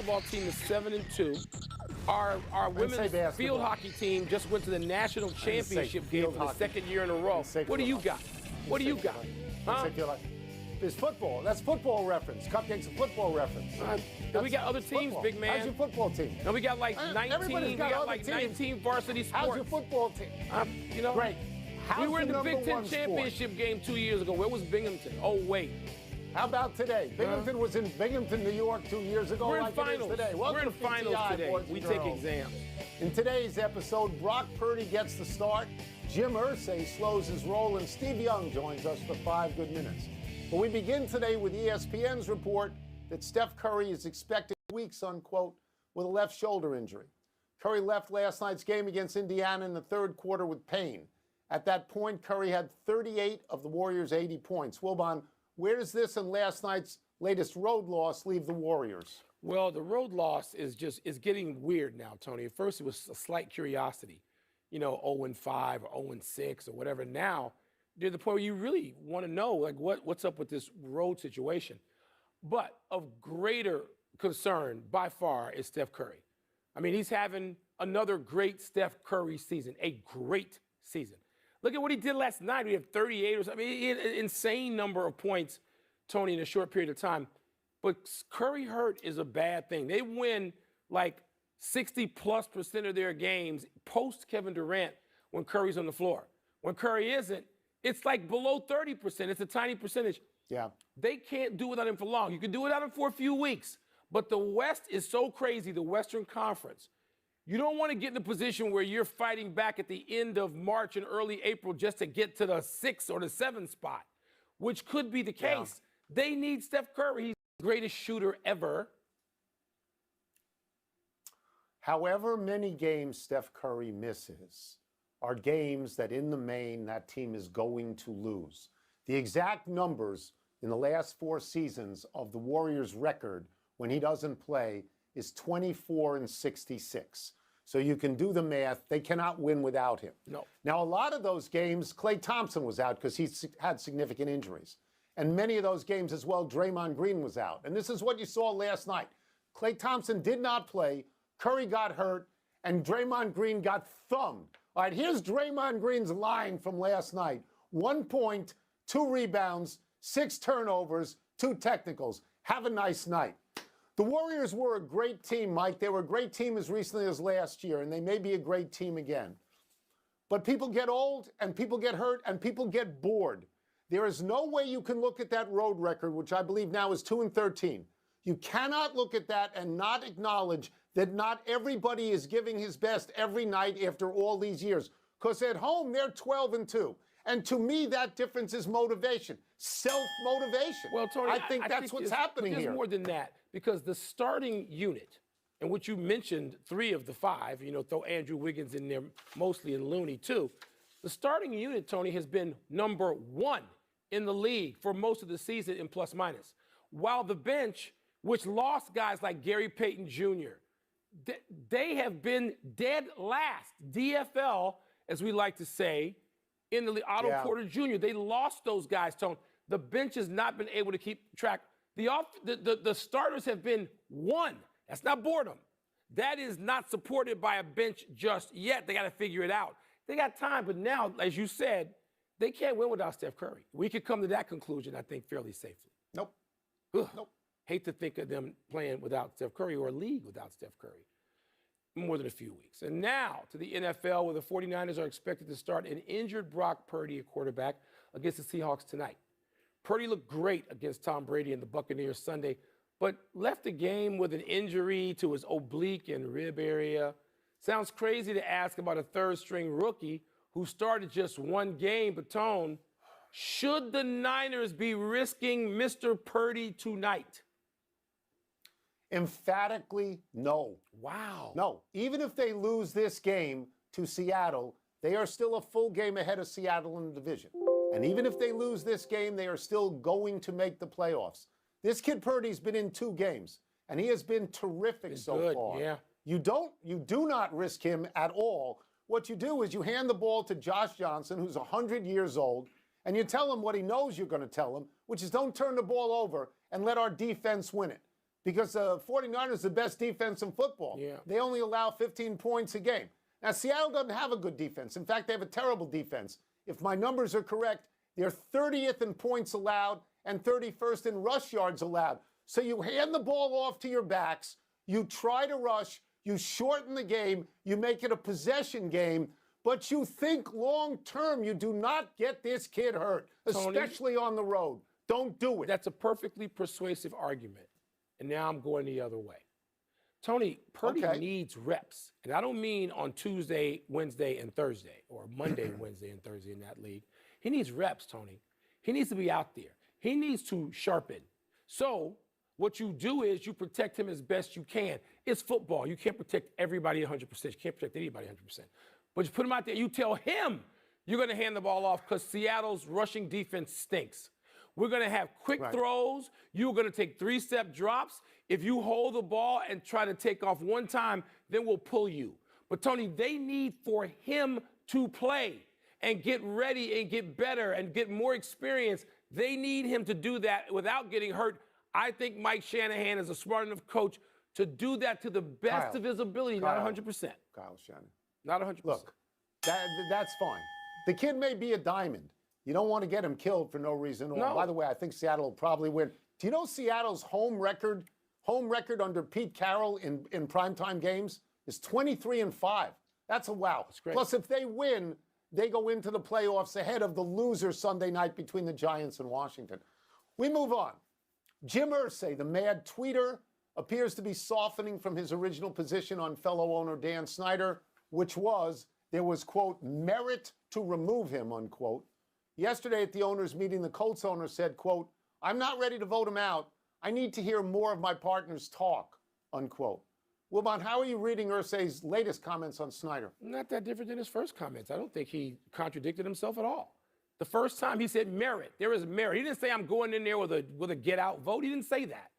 basketball team is 7-2. Our women's field hockey team just went to the national championship game for the second year in a row. What do you got? What do you got? Huh? It's football. That's football reference. Cupcake's a football reference. We got other teams, football. big man. How's your football team? No, we got like 19 varsity sports. How's your football team? Great. We were in the Big Ten championship game 2 years ago. Where was Binghamton? Oh, wait. How about today? Binghamton was in Binghamton, New York 2 years ago. We're in finals. We're in finals today. We take exams. In today's episode, Brock Purdy gets the start. Jim Irsay slows his roll, and Steve Young joins us for 5 good minutes. But we begin today with ESPN's report that Steph Curry is expected weeks, unquote, with a left shoulder injury. Curry left last night's game against Indiana in the third quarter with pain. At that point, Curry had 38 of the Warriors' 80 points. Wilbon, where does this and last night's latest road loss leave the Warriors? Well, the road loss is getting weird now, Tony. At first, it was a slight curiosity, 0-5 or 0-6 or whatever. Now, to the point where you really want to know, like, what's up with this road situation. But of greater concern, by far, is Steph Curry. I mean, he's having another great Steph Curry season, a great season. Look at what he did last night. He had 38 or something. He had an insane number of points, Tony, in a short period of time. But Curry hurt is a bad thing. They win like 60+% of their games post Kevin Durant when Curry's on the floor. When Curry isn't, it's like below 30%. It's a tiny percentage. Yeah. They can't do without him for long. You can do without him for a few weeks. But the West is so crazy, the Western Conference. You don't want to get in a position where you're fighting back at the end of March and early April just to get to the 6 or the 7 spot, which could be the case. Yeah. They need Steph Curry. He's the greatest shooter ever. However many games Steph Curry misses are games that in the main that team is going to lose. The exact numbers in the last 4 seasons of the Warriors' record when he doesn't play is 24-66. So you can do the math. They cannot win without him. No. Now, a lot of those games, Klay Thompson was out because he had significant injuries. And many of those games as well, Draymond Green was out. And this is what you saw last night. Klay Thompson did not play. Curry got hurt. And Draymond Green got thumbed. All right, here's Draymond Green's line from last night. 1 point, 2 rebounds, 6 turnovers, 2 technicals. Have a nice night. The Warriors were a great team, Mike. They were a great team as recently as last year, and they may be a great team again. But people get old, and people get hurt, and people get bored. There is no way you can look at that road record, which I believe now is 2-13. You cannot look at that and not acknowledge that not everybody is giving his best every night after all these years. Because at home, they're 12-2. And to me, that difference is motivation, self-motivation. Well, Tony, I think that's what's happening here. There's more than that, because the starting unit, and what you mentioned, 3 of the 5, throw Andrew Wiggins in there, mostly in Looney too. The starting unit, Tony, has been number 1 in the league for most of the season in plus-minus. While the bench, which lost guys like Gary Payton Jr., they have been dead last, DFL, as we like to say, in the Otto Porter Jr. They lost those guys, Tone. The bench has not been able to keep track. The starters have been 1. That's not boredom. That is not supported by a bench just yet. They got to figure it out. They got time, but now, as you said, they can't win without Steph Curry. We could come to that conclusion, I think, fairly safely. Nope. Nope. Hate to think of them playing without Steph Curry or a league without Steph Curry. More than a few weeks. And now to the NFL, where the 49ers are expected to start an injured Brock Purdy, a quarterback, against the Seahawks tonight. Purdy looked great against Tom Brady and the Buccaneers Sunday, but left the game with an injury to his oblique and rib area. Sounds crazy to ask about a third-string rookie who started just 1 game, but Tone, should the Niners be risking Mr. Purdy tonight? Emphatically, no. Wow. No. Even if they lose this game to Seattle, they are still a full game ahead of Seattle in the division. And even if they lose this game, they are still going to make the playoffs. This kid Purdy's been in 2 games, and he has been terrific so far. Yeah. You do not risk him at all. What you do is you hand the ball to Josh Johnson, who's 100 years old, and you tell him what he knows you're going to tell him, which is don't turn the ball over and let our defense win it. because the 49ers are the best defense in football. Yeah. They only allow 15 points a game. Now, Seattle doesn't have a good defense. In fact, they have a terrible defense. If my numbers are correct, they're 30th in points allowed and 31st in rush yards allowed. So you hand the ball off to your backs, you try to rush, you shorten the game, you make it a possession game, but you think long term. You do not get this kid hurt, Tony, especially on the road. Don't do it. That's a perfectly persuasive argument. And now I'm going the other way. Tony, Purdy needs reps. And I don't mean on Tuesday, Wednesday, and Thursday, or Monday, Wednesday, and Thursday in that league. He needs reps, Tony. He needs to be out there. He needs to sharpen. So what you do is you protect him as best you can. It's football. You can't protect everybody 100%. You can't protect anybody 100%. But you put him out there, you tell him you're going to hand the ball off because Seattle's rushing defense stinks. We're going to have quick throws. You're going to take 3-step drops. If you hold the ball and try to take off one time, then we'll pull you. But, Tony, they need for him to play and get ready and get better and get more experience. They need him to do that without getting hurt. I think Mike Shanahan is a smart enough coach to do that to the best of his ability, not 100%. Kyle Shannon. Not 100%. Look, that's fine. The kid may be a diamond. You don't want to get him killed for no reason at all. No. By the way, I think Seattle will probably win. Do you know Seattle's home record under Pete Carroll in primetime games is 23-5. That's a wow. That's great. Plus, if they win, they go into the playoffs ahead of the loser Sunday night between the Giants and Washington. We move on. Jim Irsay, the mad tweeter, appears to be softening from his original position on fellow owner Dan Snyder, which was there was, quote, merit to remove him, unquote. Yesterday at the owners' meeting, the Colts owner said, quote, I'm not ready to vote him out. I need to hear more of my partners talk, unquote. Wilbon, how are you reading Irsay's latest comments on Snyder? Not that different than his first comments. I don't think he contradicted himself at all. The first time he said merit. There is merit. He didn't say I'm going in there with a get-out vote. He didn't say that.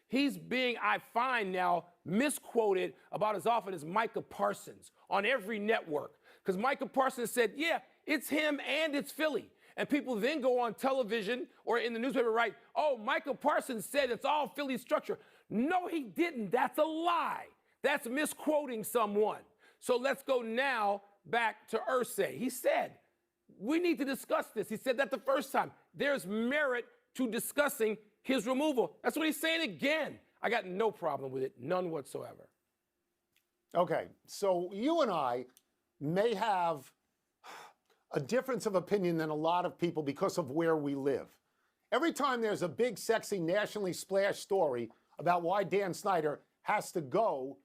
He's being, I find now, misquoted about as often as Micah Parsons on every network. Because Micah Parsons said, yeah, it's him and it's Philly. And people then go on television or in the newspaper write, oh, Micah Parsons said it's all Philly structure. No, he didn't. That's a lie. That's misquoting someone. So let's go now back to Irsay. He said, we need to discuss this. He said that the first time. There's merit to discussing his removal. That's what he's saying again. I got no problem with it, none whatsoever. Okay, so you and I may have a difference of opinion than a lot of people because of where we live. Every time there's a big, sexy, nationally splashed story about why Dan Snyder has to go,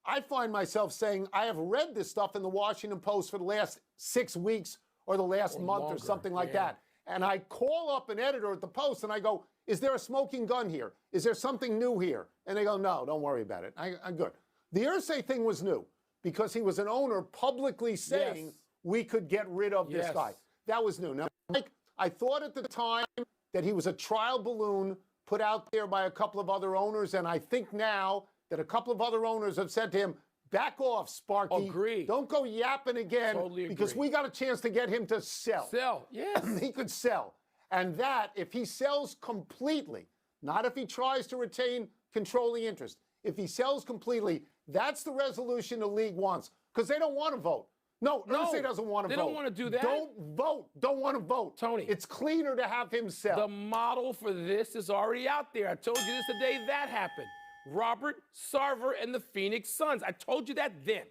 I find myself saying, I have read this stuff in the Washington Post for the last 6 weeks or the last month longer, or something like that. And I call up an editor at the Post and I go, is there a smoking gun here? Is there something new here? And they go, no, don't worry about it. I'm good. The Irsay thing was new because he was an owner publicly saying we could get rid of this guy. That was new. Now, Mike, I thought at the time that he was a trial balloon put out there by a couple of other owners, and I think now that a couple of other owners have said to him, back off, Sparky. Agreed. Don't go yapping again Totally because agree. we got a chance to get him to sell. Sell, yes. He could sell. And that, if he sells completely, not if he tries to retain controlling interest, if he sells completely, that's the resolution the league wants because they don't want to vote. No, Irsay doesn't want to vote. They don't want to do that. Don't vote. Don't want to vote. Tony. It's cleaner to have him sell. The model for this is already out there. I told you this the day that happened. Robert Sarver and the Phoenix Suns. I told you that then.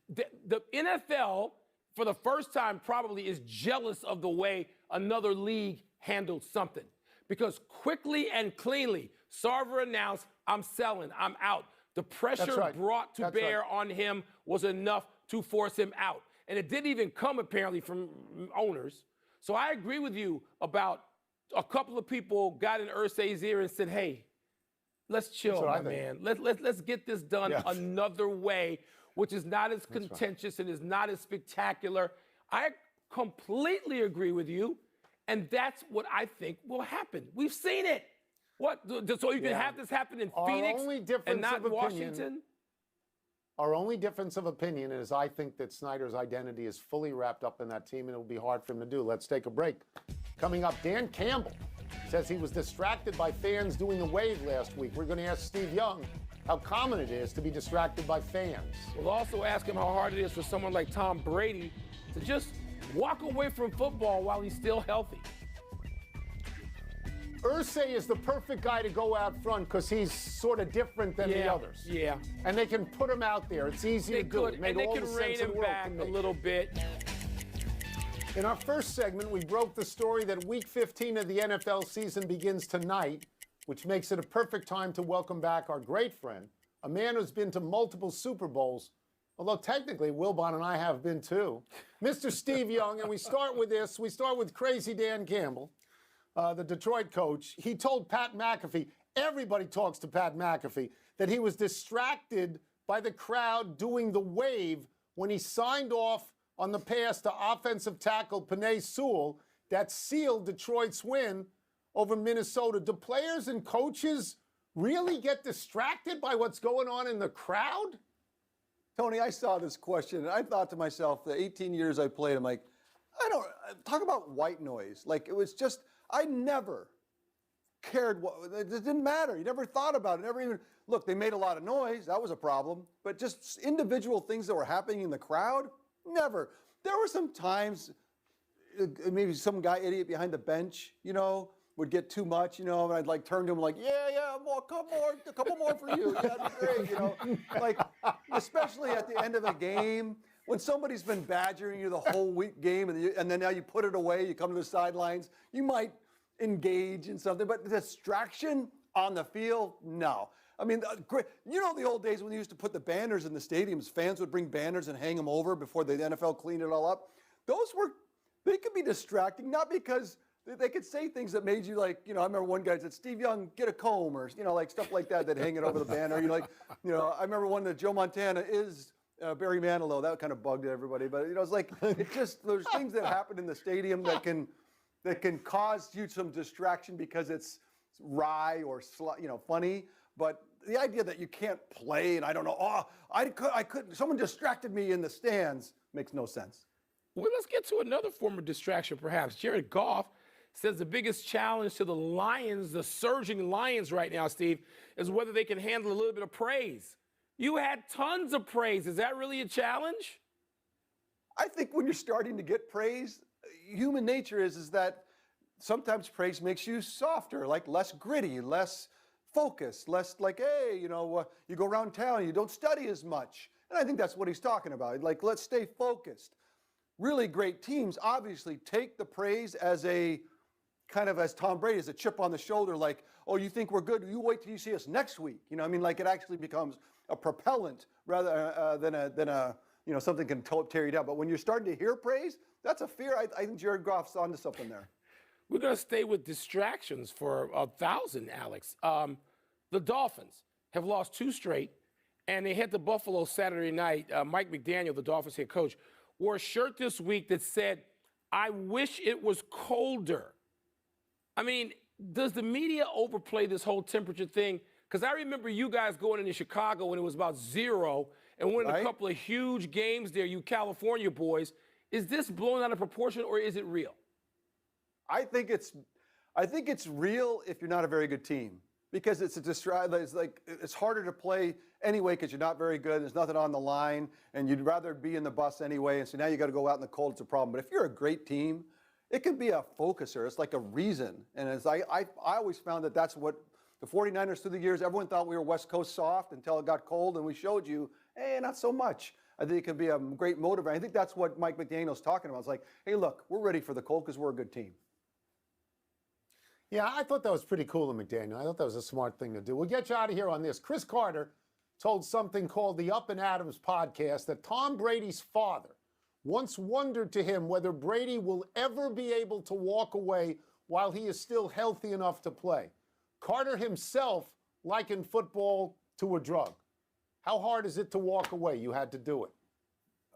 The NFL, for the first time, probably is jealous of the way another league handled something. Because quickly and cleanly, Sarver announced, I'm selling, I'm out. The pressure brought to bear on him was enough to force him out. And it didn't even come, apparently, from owners. So I agree with you about a couple of people got in Irsay's ear and said, hey, let's chill, my man. Let's get this done another way, which is not as contentious and is not as spectacular. I completely agree with you, and that's what I think will happen. We've seen it. What? So you can have this happen in Phoenix and not Washington? Our only difference of opinion is I think that Snyder's identity is fully wrapped up in that team, and it'll be hard for him to do. Let's take a break. Coming up, Dan Campbell says he was distracted by fans doing the wave last week. We're going to ask Steve Young how common it is to be distracted by fans. We'll also ask him how hard it is for someone like Tom Brady to just walk away from football while he's still healthy. Irsay is the perfect guy to go out front because he's sort of different than the others. Yeah. And they can put him out there. It's easy to do. It made and they all can the rein sense in him the world back to a me. little bit. In our first segment, we broke the story that Week 15 of the NFL season begins tonight, which makes it a perfect time to welcome back our great friend, a man who's been to multiple Super Bowls, although technically Wilbon and I have been too, Mr. Steve Young. And we start with this. We start with Crazy Dan Campbell, the Detroit coach. He told Pat McAfee, everybody talks to Pat McAfee, that he was distracted by the crowd doing the wave when he signed off on the pass to offensive tackle Penei Sewell that sealed Detroit's win over Minnesota. Do players and coaches really get distracted by what's going on in the crowd? Tony, I saw this question, and I thought to myself, the 18 years I played, I'm like, talk about white noise. Like, it was just, I never cared it didn't matter. You never thought about it. Never even, look, they made a lot of noise. That was a problem. But just individual things that were happening in the crowd, never. There were some times, maybe some guy idiot behind the bench, would get too much, and I'd like turn to him like, yeah, more, a couple more for you. Yeah, that'd be great, Like, especially at the end of a game, when somebody's been badgering you the whole week game, and then now you put it away, you come to the sidelines, you might engage in something, but the distraction on the field, no. I mean, the old days when they used to put the banners in the stadiums, fans would bring banners and hang them over before the NFL cleaned it all up. They could be distracting, not because they could say things that made you like, I remember one guy said, Steve Young, get a comb, or, like stuff like that, that hang it over the banner. I remember one that Joe Montana is Barry Manilow. That kind of bugged everybody. But, it's like, there's things that happen in the stadium that can cause you some distraction because it's wry or, funny. But the idea that you can't play and I don't know, I couldn't, someone distracted me in the stands makes no sense. Well, let's get to another form of distraction, perhaps. Jared Goff says the biggest challenge to the Lions, the surging Lions right now, Steve, is whether they can handle a little bit of praise. You had tons of praise. Is that really a challenge? I think when you're starting to get praise, human nature is that sometimes praise makes you softer, like less gritty, less focused, less like, hey, you go around town, you don't study as much. And I think that's what he's talking about. Like, let's stay focused. Really great teams obviously take the praise as a kind of, as Tom Brady, as a chip on the shoulder, like, oh, you think we're good? You wait till you see us next week. Like it actually becomes a propellant rather than something can tear you down. But when you're starting to hear praise, that's a fear. I think Jared Goff's onto something there. We're going to stay with distractions for 1,000, Alex. The Dolphins have lost 2 straight, and they head to Buffalo Saturday night. Mike McDaniel, the Dolphins head coach, wore a shirt this week that said, I wish it was colder. I mean, does the media overplay this whole temperature thing? Because I remember you guys going into Chicago when it was about 0 and winning a couple of huge games there, you California boys. Is this blown out of proportion or is it real? I think it's real if you're not a very good team, because it's harder to play anyway because you're not very good. There's nothing on the line, and you'd rather be in the bus anyway. And so now you got to go out in the cold. It's a problem. But if you're a great team, it can be a focuser. It's like a reason. And as I always found that's what the 49ers through the years, everyone thought we were West Coast soft until it got cold, and we showed you, hey, not so much. I think it can be a great motivator. I think that's what Mike McDaniel's talking about. It's like, hey, look, we're ready for the cold because we're a good team. Yeah, I thought that was pretty cool of McDaniel. I thought that was a smart thing to do. We'll get you out of here on this. Chris Carter told something called the Up and Adams podcast that Tom Brady's father once wondered to him whether Brady will ever be able to walk away while he is still healthy enough to play. Carter himself likened football to a drug. How hard is it to walk away? You had to do it.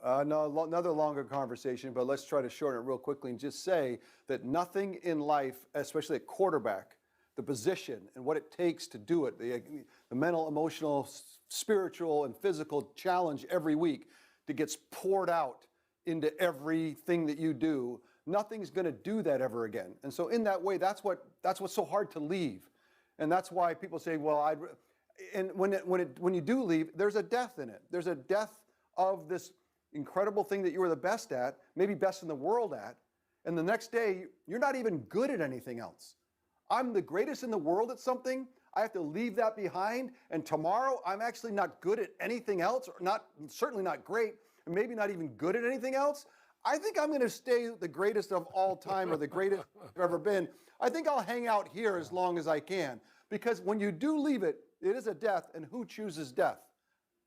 No, another longer conversation, but let's try to shorten it real quickly and just say that nothing in life, especially at quarterback, the position and what it takes to do it, the mental, emotional, spiritual, and physical challenge every week that gets poured out into everything that you do, nothing's going to do that ever again. And so in that way, that's what's so hard to leave. And that's why people say, well, and when you do leave, there's a death in it. There's a death of this incredible thing that you were the best at, maybe best in the world at, and the next day, you're not even good at anything else. I'm the greatest in the world at something. I have to leave that behind, and tomorrow I'm actually not good at anything else, or certainly not great, and maybe not even good at anything else. I think I'm going to stay the greatest of all time, or the greatest I've ever been. I think I'll hang out here as long as I can, because when you do leave it, it is a death, and who chooses death?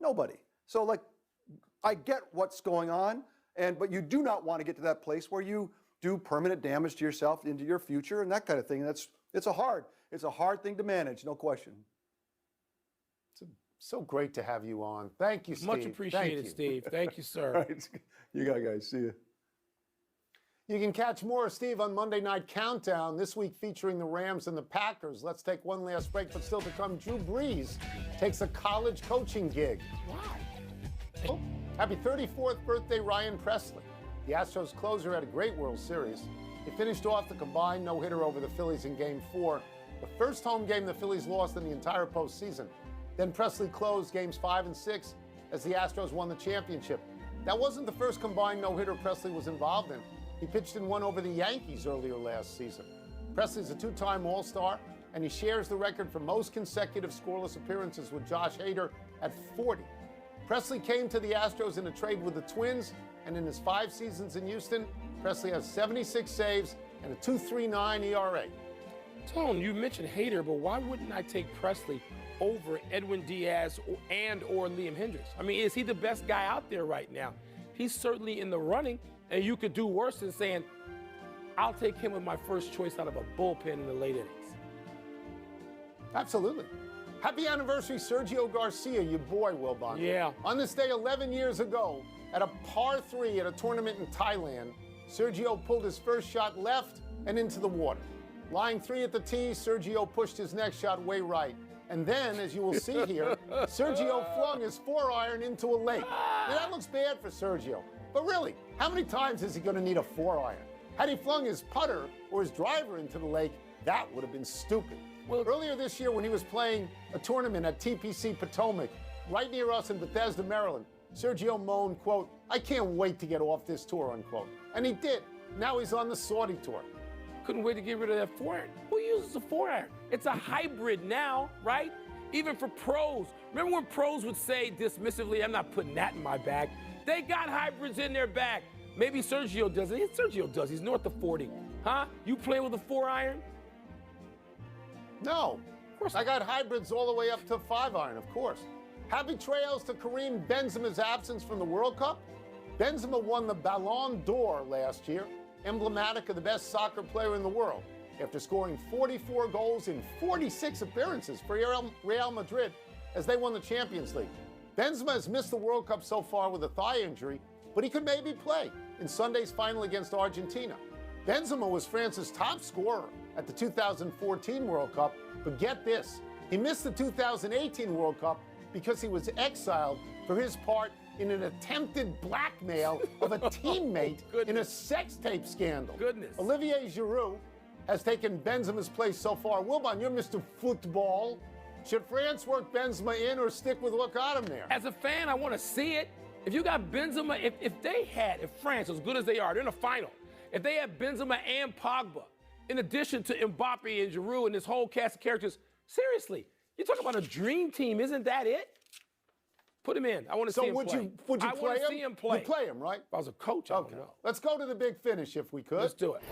Nobody. So I get what's going on, but you do not want to get to that place where you do permanent damage to yourself, into your future, and that kind of thing. It's a hard thing to manage, no question. It's so great to have you on. Thank you, Steve. Much appreciated, Steve. Thank you, sir. All right. You got it, guys. See you. You can catch more of Steve on Monday Night Countdown, this week featuring the Rams and the Packers. Let's take one last break, but still to come, Drew Brees takes a college coaching gig. Wow. Oh, happy 34th birthday, Ryan Presley. The Astros closer had a great World Series. He finished off the combined no-hitter over the Phillies in Game 4, the first home game the Phillies lost in the entire postseason. Then Presley closed Games 5 and 6 as the Astros won the championship. That wasn't the first combined no-hitter Presley was involved in. He pitched in one over the Yankees earlier last season. Presley's a two-time All-Star, and he shares the record for most consecutive scoreless appearances with Josh Hader at 40. Presley came to the Astros in a trade with the Twins, and in his 5 seasons in Houston, Presley has 76 saves and a 2.39 ERA. Tone, you mentioned Hader, but why wouldn't I take Presley over Edwin Diaz or Liam Hendricks? I mean, is he the best guy out there right now? He's certainly in the running, and you could do worse than saying, I'll take him with my first choice out of a bullpen in the late innings. Absolutely. Happy anniversary, Sergio Garcia, your boy, Wilbon. Yeah. On this day 11 years ago, at a par 3 at a tournament in Thailand, Sergio pulled his first shot left and into the water. Lying 3 at the tee, Sergio pushed his next shot way right. And then, as you will see here, Sergio flung his 4-iron into a lake. Now, that looks bad for Sergio. But really, how many times is he going to need a 4-iron? Had he flung his putter or his driver into the lake, that would have been stupid. Well, earlier this year when he was playing a tournament at TPC Potomac, right near us in Bethesda, Maryland, Sergio moaned, quote, "I can't wait to get off this tour," unquote. And he did. Now he's on the Saudi tour. Couldn't wait to get rid of that 4-iron. Who uses a 4-iron? It's a hybrid now, right? Even for pros. Remember when pros would say dismissively, I'm not putting that in my bag? They got hybrids in their bag. Maybe Sergio does it. Sergio does. He's north of 40. Huh? You play with a 4-iron? No. Of course. I got hybrids all the way up to 5-iron, of course. Happy trails to Karim Benzema's absence from the World Cup. Benzema won the Ballon d'Or last year, emblematic of the best soccer player in the world, after scoring 44 goals in 46 appearances for Real Madrid as they won the Champions League. Benzema has missed the World Cup so far with a thigh injury, but he could maybe play in Sunday's final against Argentina. Benzema was France's top scorer at the 2014 World Cup, but get this, he missed the 2018 World Cup because he was exiled for his part in an attempted blackmail of a teammate in a sex tape scandal. Goodness. Olivier Giroud has taken Benzema's place so far. Wilbon, you're Mr. Football. Should France work Benzema in or stick with what got him there? As a fan, I want to see it. If you got Benzema, if France, as good as they are, they're in the final, if they had Benzema and Pogba, in addition to Mbappe and Giroud and this whole cast of characters, seriously, you talk about a dream team, isn't that it? Put him in. I want to see him play. So would you play him? I want to see him play. You'd play him, right? If I was a coach, I don't know. Let's go to the big finish if we could. Let's do it.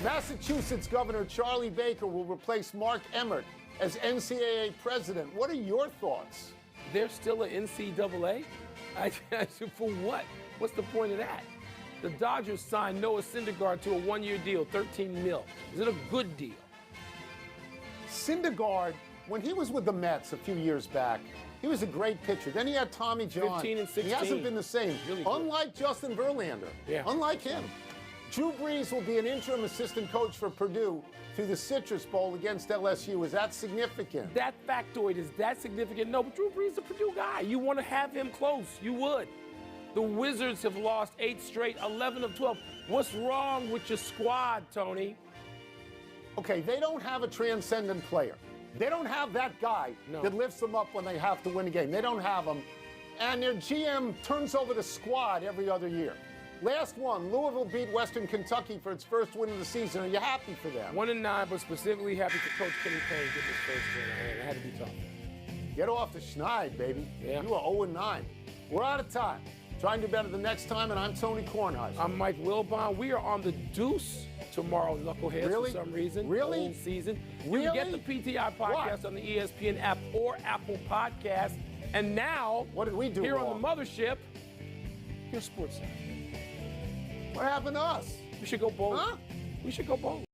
Massachusetts Governor Charlie Baker will replace Mark Emmert as NCAA president. What are your thoughts? There's still an NCAA? For what? What's the point of that? The Dodgers signed Noah Syndergaard to a 1-year deal, $13 million. Is it a good deal? Syndergaard, when he was with the Mets a few years back, he was a great pitcher. Then he had Tommy John. 15 and 16. He hasn't been the same. Really unlike Justin Verlander. Yeah. Unlike him. Drew Brees will be an interim assistant coach for Purdue through the Citrus Bowl against LSU. Is that significant? That factoid, is that significant? No, but Drew Brees is a Purdue guy. You want to have him close. You would. The Wizards have lost 8 straight, 11 of 12. What's wrong with your squad, Tony? Okay, they don't have a transcendent player. They don't have that guy that lifts them up when they have to win a game. They don't have him. And their GM turns over the squad every other year. Last one, Louisville beat Western Kentucky for its first win of the season. Are you happy for them? 1-9, but specifically happy for Coach Kenny Payne get his first win. It had to be tough. Get off the schneid, baby. Yeah. You are 0-9. We're out of time. Try and do better the next time, and I'm Tony Kornheiser. I'm Mike Wilbon. We are on the Deuce tomorrow, Knuckleheads, Really? for some reason. Really? Whole season. You Really? can get the PTI podcast on the ESPN app or Apple Podcast. And now, What did we do here wrong? on the mothership, your sports center. What happened to us? We should go bowling. Huh? We should go bowling.